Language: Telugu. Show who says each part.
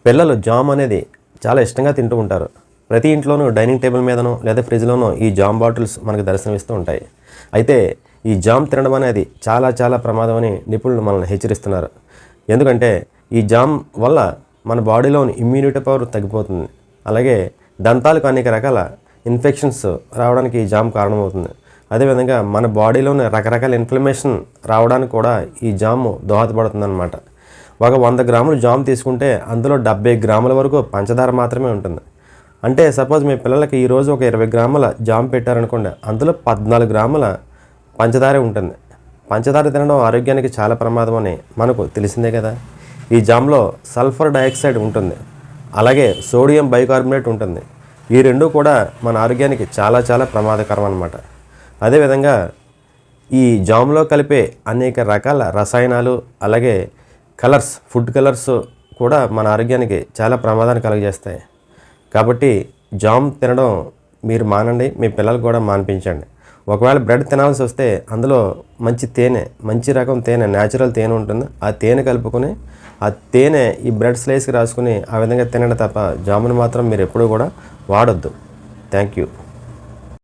Speaker 1: పిల్లలు జామ్ అనేది చాలా ఇష్టంగా తింటూ ఉంటారు. ప్రతి ఇంట్లోనూ డైనింగ్ టేబుల్ మీదనో లేదా ఫ్రిడ్జ్లోనో ఈ జామ్ బాటిల్స్ మనకు దర్శనమిస్తూ ఉంటాయి. అయితే ఈ జామ్ తినడం అనేది చాలా చాలా ప్రమాదం అని నిపుణులు మనల్ని హెచ్చరిస్తున్నారు. ఎందుకంటే ఈ జామ్ వల్ల మన బాడీలోని ఇమ్యూనిటీ పవర్ తగ్గిపోతుంది. అలాగే దంతాలకు అనేక రకాల ఇన్ఫెక్షన్స్ రావడానికి ఈ జామ్ కారణమవుతుంది. అదేవిధంగా మన బాడీలోని రకరకాల ఇన్ఫ్లమేషన్ రావడానికి కూడా ఈ జాము దోహదపడుతుందన్నమాట. ఒక 100 గ్రాములు జామ్ తీసుకుంటే అందులో 70 గ్రాముల వరకు పంచదార మాత్రమే ఉంటుంది. అంటే సపోజ్ మీ పిల్లలకి ఈరోజు ఒక 20 గ్రాముల జామ్ పెట్టారనుకోండి, అందులో 14 గ్రాముల పంచదారే ఉంటుంది. పంచదార తినడం ఆరోగ్యానికి చాలా ప్రమాదం అని మనకు తెలిసిందే కదా. ఈ జామ్లో సల్ఫర్ డయాక్సైడ్ ఉంటుంది, అలాగే సోడియం బైకార్బోనేట్ ఉంటుంది. ఈ రెండు కూడా మన ఆరోగ్యానికి చాలా చాలా ప్రమాదకరం అన్నమాట. అదేవిధంగా ఈ జామ్లో కలిపే అనేక రకాల రసాయనాలు, అలాగే కలర్స్, ఫుడ్ కలర్స్ కూడా మన ఆరోగ్యానికి చాలా ప్రమాదాన్ని కలుగజేస్తాయి. కాబట్టి జామ్ తినడం మీరు మానండి, మీ పిల్లలకు కూడా మాన్పించండి. ఒకవేళ బ్రెడ్ తినాల్సి వస్తే అందులో మంచి తేనె, మంచి రకం తేనె, న్యాచురల్ తేనె ఉంటుంది. ఆ తేనె కలుపుకొని ఆ తేనె ఈ బ్రెడ్ స్లైస్కి రాసుకుని ఆ విధంగా తినండి తప్ప జామును మాత్రం మీరు ఎప్పుడూ కూడా వాడొద్దు. Thank you.